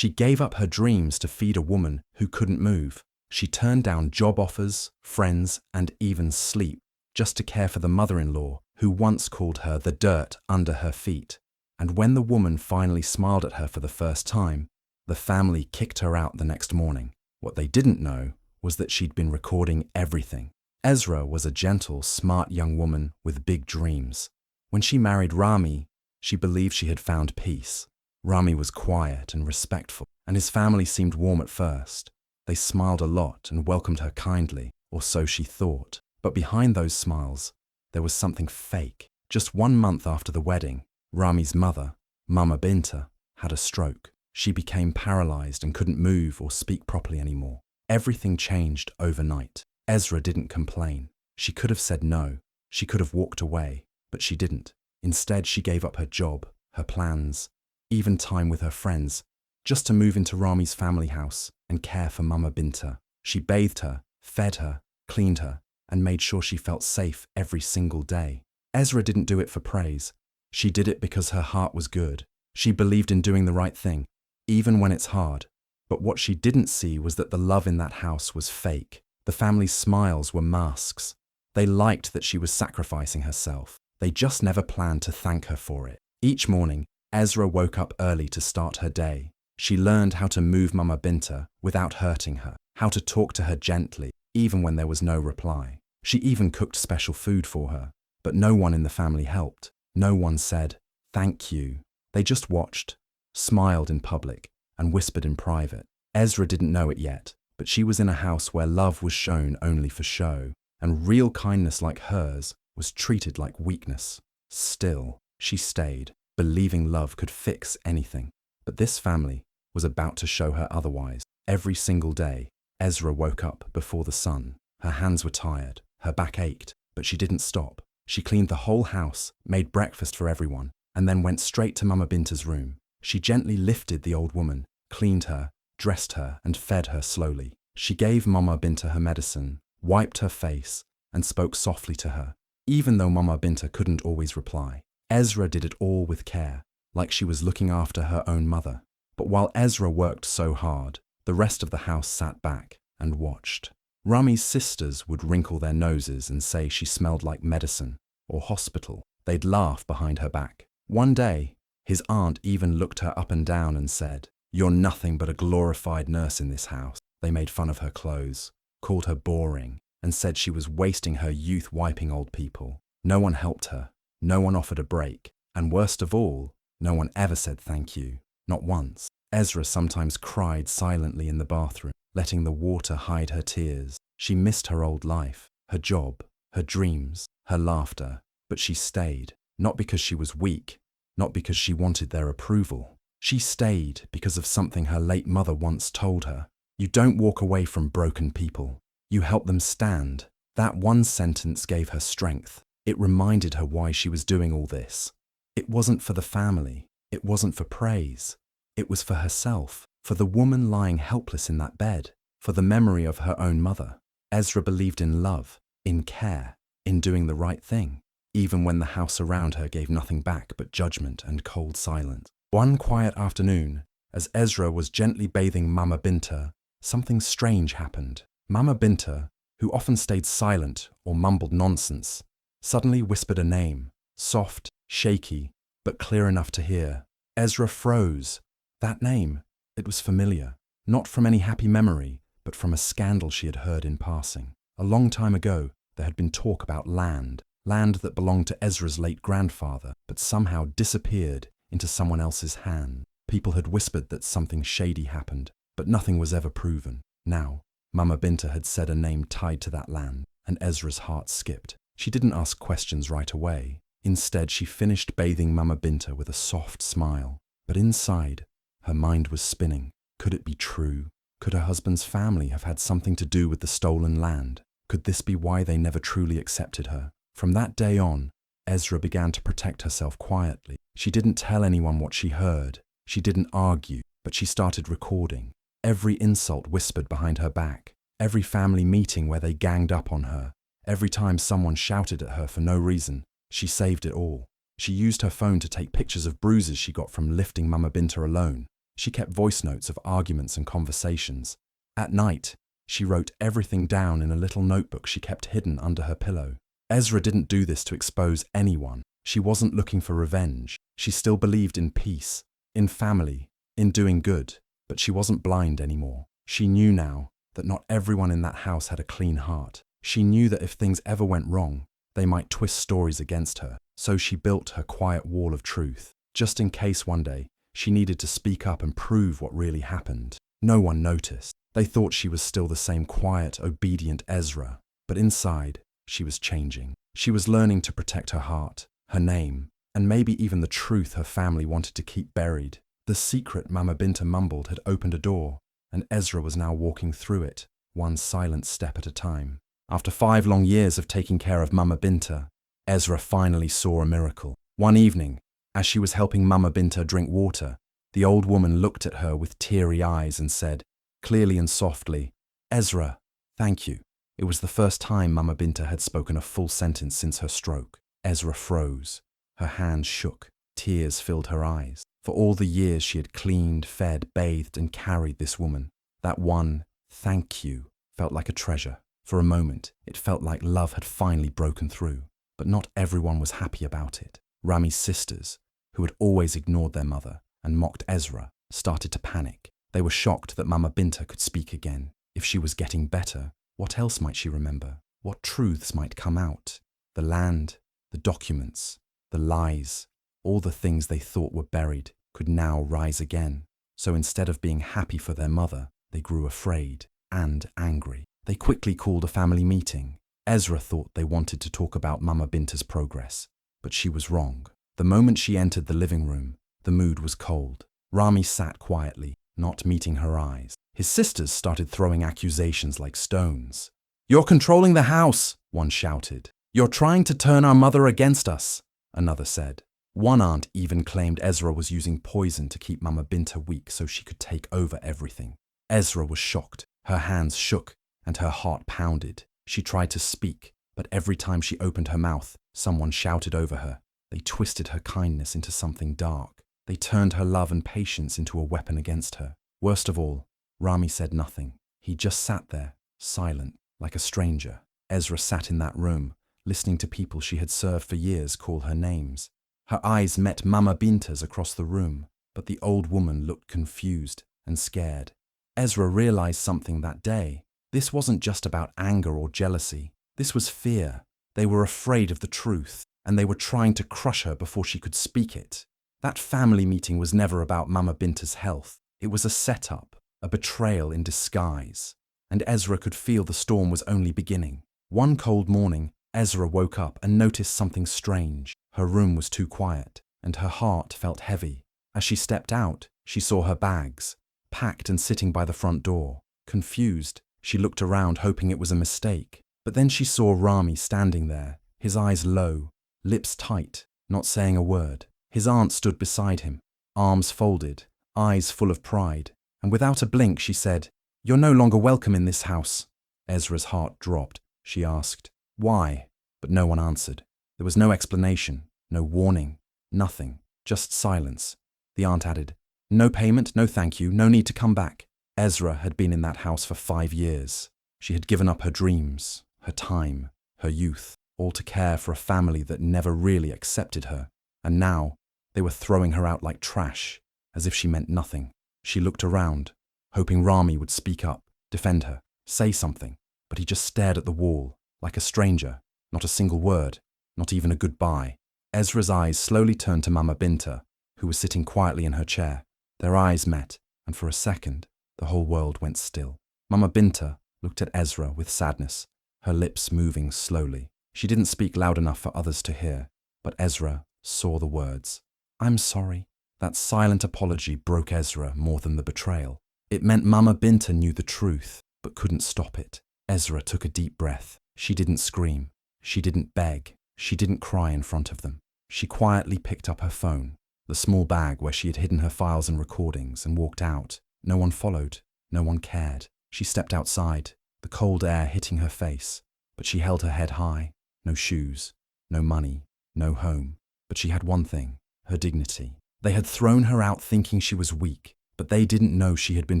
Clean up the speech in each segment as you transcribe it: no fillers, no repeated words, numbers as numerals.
She gave up her dreams to feed a woman who couldn't move. She turned down job offers, friends, and even sleep just to care for the mother-in-law who once called her the dirt under her feet. And when the woman finally smiled at her for the first time, the family kicked her out the next morning. What they didn't know was that she'd been recording everything. Ezra was a gentle, smart young woman with big dreams. When she married Rami, she believed she had found peace. Rami was quiet and respectful, and his family seemed warm at first. They smiled a lot and welcomed her kindly, or so she thought. But behind those smiles, there was something fake. Just 1 month after the wedding, Rami's mother, Mama Binta, had a stroke. She became paralyzed and couldn't move or speak properly anymore. Everything changed overnight. Ezra didn't complain. She could have said no. She could have walked away, but she didn't. Instead, she gave up her job, her plans, even time with her friends, just to move into Rami's family house and care for Mama Binta. She bathed her, fed her, cleaned her, and made sure she felt safe every single day. Ezra didn't do it for praise. She did it because her heart was good. She believed in doing the right thing, even when it's hard. But what she didn't see was that the love in that house was fake. The family's smiles were masks. They liked that she was sacrificing herself. They just never planned to thank her for it. Each morning, Ezra woke up early to start her day. She learned how to move Mama Binta without hurting her, how to talk to her gently, even when there was no reply. She even cooked special food for her, but no one in the family helped. No one said, "Thank you." They just watched, smiled in public, and whispered in private. Ezra didn't know it yet, but she was in a house where love was shown only for show, and real kindness like hers was treated like weakness. Still, she stayed, believing love could fix anything. But this family was about to show her otherwise. Every single day, Ezra woke up before the sun. Her hands were tired, her back ached, but she didn't stop. She cleaned the whole house, made breakfast for everyone, and then went straight to Mama Binta's room. She gently lifted the old woman, cleaned her, dressed her, and fed her slowly. She gave Mama Binta her medicine, wiped her face, and spoke softly to her, even though Mama Binta couldn't always reply. Ezra did it all with care, like she was looking after her own mother. But while Ezra worked so hard, the rest of the house sat back and watched. Rami's sisters would wrinkle their noses and say she smelled like medicine or hospital. They'd laugh behind her back. One day, his aunt even looked her up and down and said, "You're nothing but a glorified nurse in this house." They made fun of her clothes, called her boring, and said she was wasting her youth wiping old people. No one helped her. No one offered a break. And worst of all, no one ever said thank you. Not once. Ezra sometimes cried silently in the bathroom, letting the water hide her tears. She missed her old life, her job, her dreams, her laughter. But she stayed, not because she was weak, not because she wanted their approval. She stayed because of something her late mother once told her. You don't walk away from broken people. You help them stand. That one sentence gave her strength. It reminded her why she was doing all this. It wasn't for the family. It wasn't for praise. It was for herself, for the woman lying helpless in that bed, for the memory of her own mother. Ezra believed in love, in care, in doing the right thing, even when the house around her gave nothing back but judgment and cold silence. One quiet afternoon, as Ezra was gently bathing Mama Binta, something strange happened. Mama Binta, who often stayed silent or mumbled nonsense, suddenly whispered a name, soft, shaky, but clear enough to hear. Ezra froze. That name, it was familiar, not from any happy memory, but from a scandal she had heard in passing. A long time ago, there had been talk about land that belonged to Ezra's late grandfather, but somehow disappeared into someone else's hand. People had whispered that something shady happened, but nothing was ever proven. Now, Mama Binta had said a name tied to that land, and Ezra's heart skipped. She didn't ask questions right away. Instead, she finished bathing Mama Binta with a soft smile. But inside, her mind was spinning. Could it be true? Could her husband's family have had something to do with the stolen land? Could this be why they never truly accepted her? From that day on, Ezra began to protect herself quietly. She didn't tell anyone what she heard. She didn't argue, but she started recording. Every insult whispered behind her back. Every family meeting where they ganged up on her. Every time someone shouted at her for no reason. She saved it all. She used her phone to take pictures of bruises she got from lifting Mama Binta alone. She kept voice notes of arguments and conversations. At night, she wrote everything down in a little notebook she kept hidden under her pillow. Ezra didn't do this to expose anyone. She wasn't looking for revenge. She still believed in peace, in family, in doing good, but she wasn't blind anymore. She knew now that not everyone in that house had a clean heart. She knew that if things ever went wrong, they might twist stories against her. So she built her quiet wall of truth, just in case one day she needed to speak up and prove what really happened. No one noticed. They thought she was still the same quiet, obedient Ezra, but inside, she was changing. She was learning to protect her heart, her name, and maybe even the truth her family wanted to keep buried. The secret Mama Binta mumbled had opened a door, and Ezra was now walking through it, one silent step at a time. After 5 long years of taking care of Mama Binta, Ezra finally saw a miracle. One evening, as she was helping Mama Binta drink water, the old woman looked at her with teary eyes and said, clearly and softly, "Ezra, thank you." It was the first time Mama Binta had spoken a full sentence since her stroke. Ezra froze. Her hands shook. Tears filled her eyes. For all the years she had cleaned, fed, bathed, and carried this woman, that one "thank you" felt like a treasure. For a moment, it felt like love had finally broken through. But not everyone was happy about it. Rami's sisters, who had always ignored their mother and mocked Ezra, started to panic. They were shocked that Mama Binta could speak again. If she was getting better, what else might she remember? What truths might come out? The land, the documents, the lies, all the things they thought were buried could now rise again. So instead of being happy for their mother, they grew afraid and angry. They quickly called a family meeting. Ezra thought they wanted to talk about Mama Binta's progress, but she was wrong. The moment she entered the living room, the mood was cold. Rami sat quietly, not meeting her eyes. His sisters started throwing accusations like stones. "You're controlling the house," one shouted. "You're trying to turn our mother against us," another said. One aunt even claimed Ezra was using poison to keep Mama Binta weak so she could take over everything. Ezra was shocked. Her hands shook and her heart pounded. She tried to speak, but every time she opened her mouth, someone shouted over her. They twisted her kindness into something dark. They turned her love and patience into a weapon against her. Worst of all, Rami said nothing. He just sat there, silent, like a stranger. Ezra sat in that room, listening to people she had served for years call her names. Her eyes met Mama Binta's across the room, but the old woman looked confused and scared. Ezra realized something that day. This wasn't just about anger or jealousy. This was fear. They were afraid of the truth, and they were trying to crush her before she could speak it. That family meeting was never about Mama Binta's health. It was a setup, a betrayal in disguise. And Ezra could feel the storm was only beginning. One cold morning, Ezra woke up and noticed something strange. Her room was too quiet, and her heart felt heavy. As she stepped out, she saw her bags, packed and sitting by the front door. Confused, she looked around hoping it was a mistake. But then she saw Rami standing there, his eyes low, lips tight, not saying a word. His aunt stood beside him, arms folded, eyes full of pride, and without a blink she said, "You're no longer welcome in this house." Ezra's heart dropped. She asked, "Why?" But no one answered. There was no explanation, no warning, nothing, just silence. The aunt added, "No payment, no thank you, no need to come back." Ezra had been in that house for 5 years. She had given up her dreams, her time, her youth, all to care for a family that never really accepted her. And now, they were throwing her out like trash, as if she meant nothing. She looked around, hoping Rami would speak up, defend her, say something, but he just stared at the wall, like a stranger, not a single word, not even a goodbye. Ezra's eyes slowly turned to Mama Binta, who was sitting quietly in her chair. Their eyes met, and for a second, the whole world went still. Mama Binta looked at Ezra with sadness, her lips moving slowly. She didn't speak loud enough for others to hear, but Ezra saw the words. "I'm sorry." That silent apology broke Ezra more than the betrayal. It meant Mama Binta knew the truth, but couldn't stop it. Ezra took a deep breath. She didn't scream. She didn't beg. She didn't cry in front of them. She quietly picked up her phone, the small bag where she had hidden her files and recordings, and walked out. No one followed. No one cared. She stepped outside, the cold air hitting her face, but she held her head high. No shoes, no money, no home. But she had one thing, her dignity. They had thrown her out thinking she was weak, But they didn't know she had been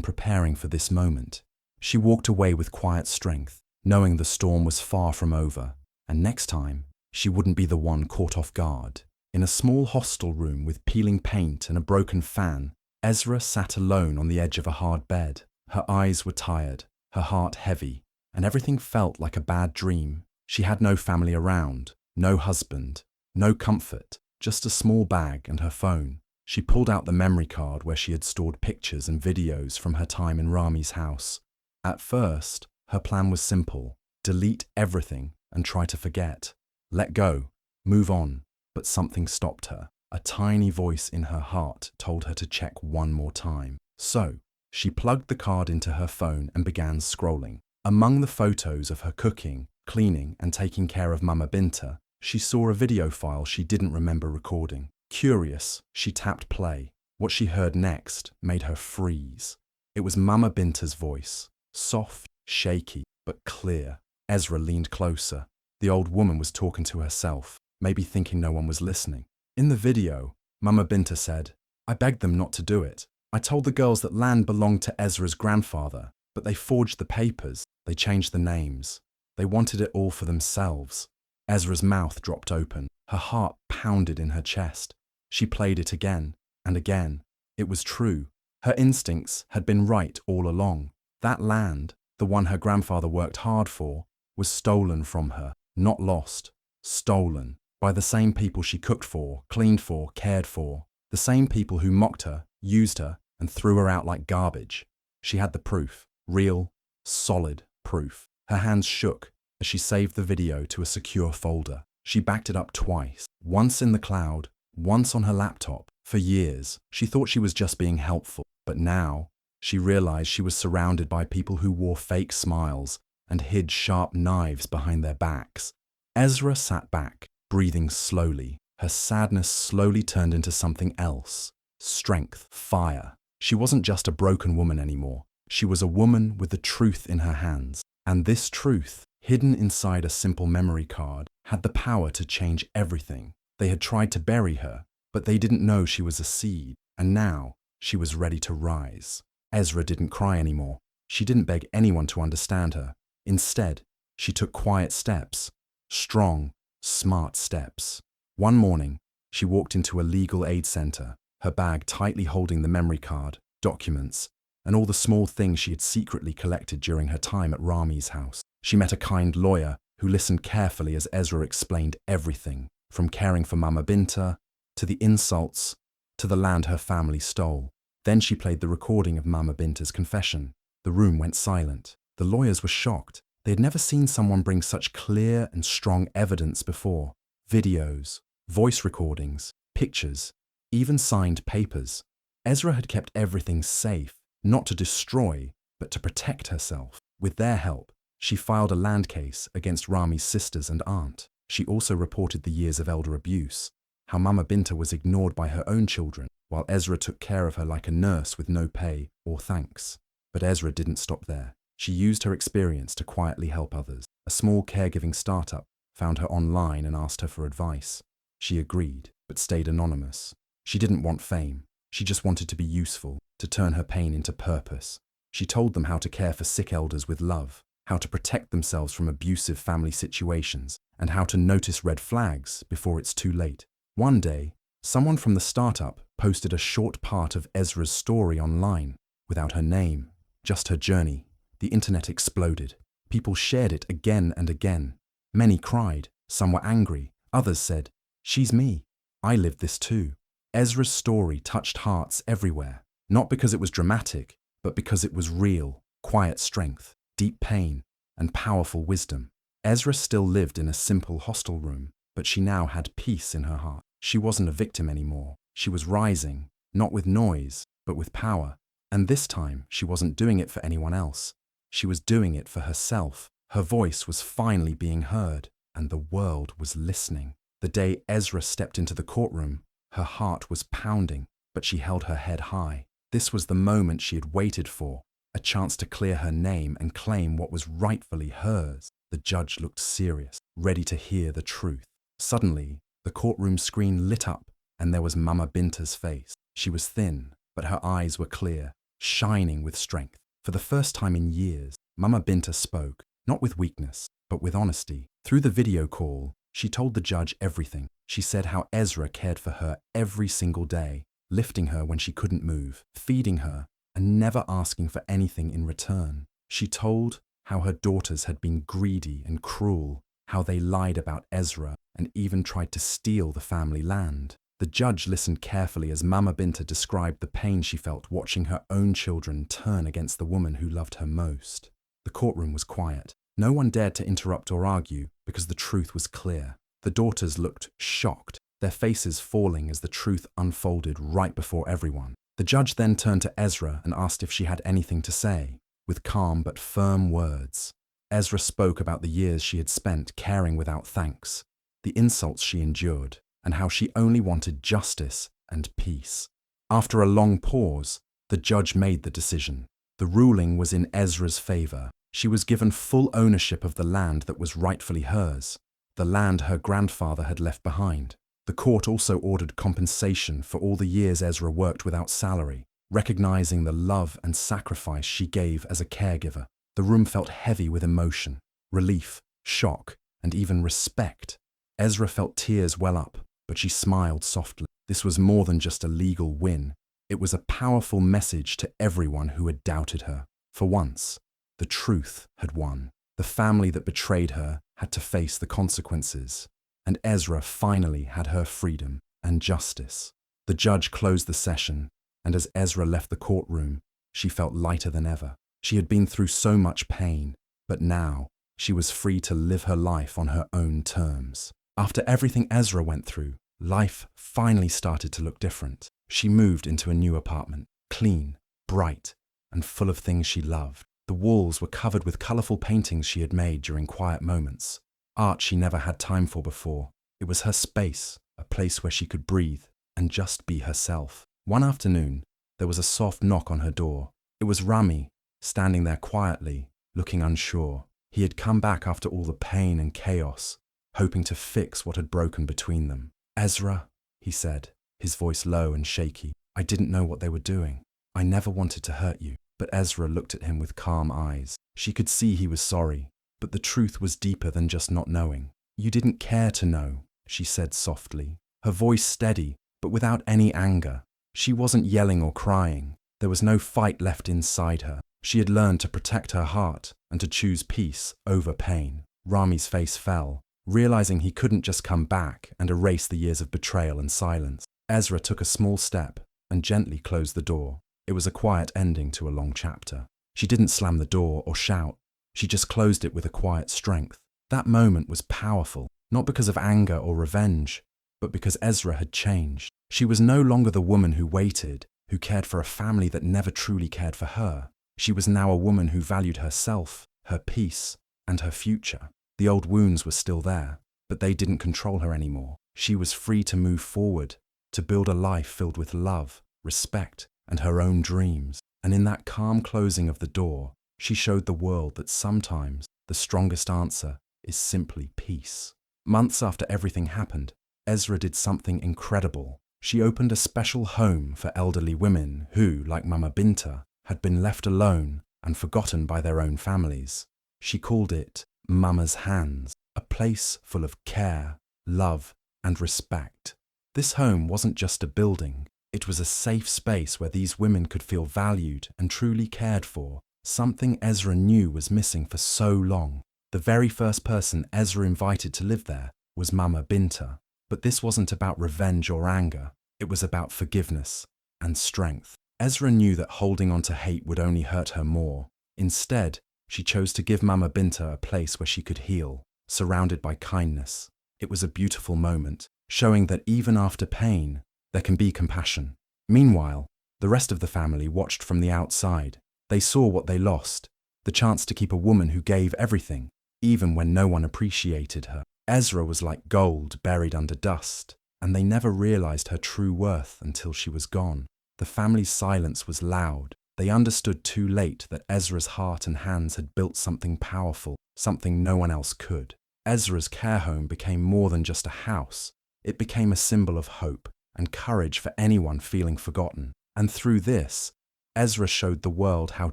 preparing for this moment. She walked away with quiet strength, knowing the storm was far from over, and next time, she wouldn't be the one caught off guard. In a small hostel room with peeling paint and a broken fan, Ezra sat alone on the edge of a hard bed. Her eyes were tired, her heart heavy, and everything felt like a bad dream. She had no family around, no husband, no comfort, just a small bag and her phone. She pulled out the memory card where she had stored pictures and videos from her time in Rami's house. At first, her plan was simple: delete everything and try to forget. Let go, move on. But something stopped her. A tiny voice in her heart told her to check one more time. So, she plugged the card into her phone and began scrolling. Among the photos of her cooking, cleaning, and taking care of Mama Binta, she saw a video file she didn't remember recording. Curious, she tapped play. What she heard next made her freeze. It was Mama Binta's voice, soft, shaky, but clear. Ezra leaned closer. The old woman was talking to herself, maybe thinking no one was listening. In the video, Mama Binta said, "I begged them not to do it. I told the girls that land belonged to Ezra's grandfather, but they forged the papers, they changed the names. They wanted it all for themselves." Ezra's mouth dropped open. Her heart pounded in her chest. She played it again and again. It was true. Her instincts had been right all along. That land, the one her grandfather worked hard for, was stolen from her, not lost. Stolen. By the same people she cooked for, cleaned for, cared for. The same people who mocked her, used her, and threw her out like garbage. She had the proof. Real, solid proof. Her hands shook as she saved the video to a secure folder. She backed it up twice. Once in the cloud, once on her laptop. For years, she thought she was just being helpful. But now, she realized she was surrounded by people who wore fake smiles and hid sharp knives behind their backs. Ezra sat back, breathing slowly. Her sadness slowly turned into something else. Strength, fire. She wasn't just a broken woman anymore. She was a woman with the truth in her hands. And this truth, hidden inside a simple memory card, had the power to change everything. They had tried to bury her, but they didn't know she was a seed. And now, she was ready to rise. Ezra didn't cry anymore. She didn't beg anyone to understand her. Instead, she took quiet steps. Strong, smart steps. One morning, she walked into a legal aid center, her bag tightly holding the memory card, documents, and all the small things she had secretly collected during her time at Rami's house. She met a kind lawyer who listened carefully as Ezra explained everything, from caring for Mama Binta, to the insults, to the land her family stole. Then she played the recording of Mama Binta's confession. The room went silent. The lawyers were shocked. They had never seen someone bring such clear and strong evidence before. Videos, voice recordings, pictures, even signed papers. Ezra had kept everything safe, not to destroy, but to protect herself. With their help, she filed a land case against Rami's sisters and aunt. She also reported the years of elder abuse, how Mama Binta was ignored by her own children, while Ezra took care of her like a nurse with no pay or thanks. But Ezra didn't stop there. She used her experience to quietly help others. A small caregiving startup found her online and asked her for advice. She agreed, but stayed anonymous. She didn't want fame. She just wanted to be useful, to turn her pain into purpose. She told them how to care for sick elders with love, how to protect themselves from abusive family situations, and how to notice red flags before it's too late. One day, someone from the startup posted a short part of Ezra's story online, without her name, just her journey. The internet exploded. People shared it again and again. Many cried, some were angry, others said, "She's me. I lived this too." Ezra's story touched hearts everywhere, not because it was dramatic, but because it was real, quiet strength, deep pain, and powerful wisdom. Ezra still lived in a simple hostel room, but she now had peace in her heart. She wasn't a victim anymore. She was rising, not with noise, but with power. And this time, she wasn't doing it for anyone else. She was doing it for herself. Her voice was finally being heard, and the world was listening. The day Ezra stepped into the courtroom, her heart was pounding, but she held her head high. This was the moment she had waited for, a chance to clear her name and claim what was rightfully hers. The judge looked serious, ready to hear the truth. Suddenly, the courtroom screen lit up, and there was Mama Binta's face. She was thin, but her eyes were clear, shining with strength. For the first time in years, Mama Binta spoke, not with weakness, but with honesty. Through the video call, she told the judge everything. She said how Ezra cared for her every single day, lifting her when she couldn't move, feeding her, and never asking for anything in return. She told how her daughters had been greedy and cruel, how they lied about Ezra and even tried to steal the family land. The judge listened carefully as Mama Binta described the pain she felt watching her own children turn against the woman who loved her most. The courtroom was quiet. No one dared to interrupt or argue because the truth was clear. The daughters looked shocked, their faces falling as the truth unfolded right before everyone. The judge then turned to Ezra and asked if she had anything to say, with calm but firm words. Ezra spoke about the years she had spent caring without thanks, the insults she endured, and how she only wanted justice and peace. After a long pause, the judge made the decision. The ruling was in Ezra's favor. She was given full ownership of the land that was rightfully hers, the land her grandfather had left behind. The court also ordered compensation for all the years Ezra worked without salary, recognizing the love and sacrifice she gave as a caregiver. The room felt heavy with emotion, relief, shock, and even respect. Ezra felt tears well up, but she smiled softly. This was more than just a legal win. It was a powerful message to everyone who had doubted her. For once, the truth had won. The family that betrayed her had to face the consequences, and Ezra finally had her freedom and justice. The judge closed the session, and as Ezra left the courtroom, she felt lighter than ever. She had been through so much pain, but now she was free to live her life on her own terms. After everything Ezra went through, life finally started to look different. She moved into a new apartment, clean, bright, and full of things she loved. The walls were covered with colorful paintings she had made during quiet moments, art she never had time for before. It was her space, a place where she could breathe and just be herself. One afternoon, there was a soft knock on her door. It was Ramy, standing there quietly, looking unsure. He had come back after all the pain and chaos, hoping to fix what had broken between them. "Ezra," he said, his voice low and shaky. "I didn't know what they were doing. I never wanted to hurt you." But Ezra looked at him with calm eyes. She could see he was sorry, but the truth was deeper than just not knowing. "You didn't care to know," she said softly, her voice steady, but without any anger. She wasn't yelling or crying. There was no fight left inside her. She had learned to protect her heart and to choose peace over pain. Ramy's face fell, realizing he couldn't just come back and erase the years of betrayal and silence. Ezra took a small step and gently closed the door. It was a quiet ending to a long chapter. She didn't slam the door or shout. She just closed it with a quiet strength. That moment was powerful, not because of anger or revenge, but because Ezra had changed. She was no longer the woman who waited, who cared for a family that never truly cared for her. She was now a woman who valued herself, her peace, and her future. The old wounds were still there, but they didn't control her anymore. She was free to move forward, to build a life filled with love, respect, and her own dreams. And in that calm closing of the door, she showed the world that sometimes the strongest answer is simply peace. Months after everything happened, Ezra did something incredible. She opened a special home for elderly women who, like Mama Binta, had been left alone and forgotten by their own families. She called it Mama's Hands, a place full of care, love, and respect. This home wasn't just a building. It was a safe space where these women could feel valued and truly cared for, something Ezra knew was missing for so long. The very first person Ezra invited to live there was Mama Binta. But this wasn't about revenge or anger. It was about forgiveness and strength. Ezra knew that holding on to hate would only hurt her more. Instead, she chose to give Mama Binta a place where she could heal, surrounded by kindness. It was a beautiful moment, showing that even after pain, there can be compassion. Meanwhile, the rest of the family watched from the outside. They saw what they lost, the chance to keep a woman who gave everything, even when no one appreciated her. Ezra was like gold buried under dust, and they never realized her true worth until she was gone. The family's silence was loud. They understood too late that Ezra's heart and hands had built something powerful, something no one else could. Ezra's care home became more than just a house. It became a symbol of hope and courage for anyone feeling forgotten. And through this, Ezra showed the world how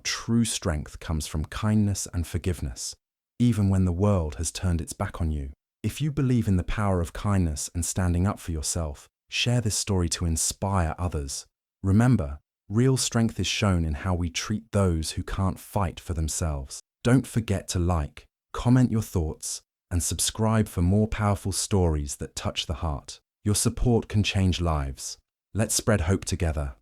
true strength comes from kindness and forgiveness, even when the world has turned its back on you. If you believe in the power of kindness and standing up for yourself, share this story to inspire others. Remember, real strength is shown in how we treat those who can't fight for themselves. Don't forget to like, comment your thoughts, and subscribe for more powerful stories that touch the heart. Your support can change lives. Let's spread hope together.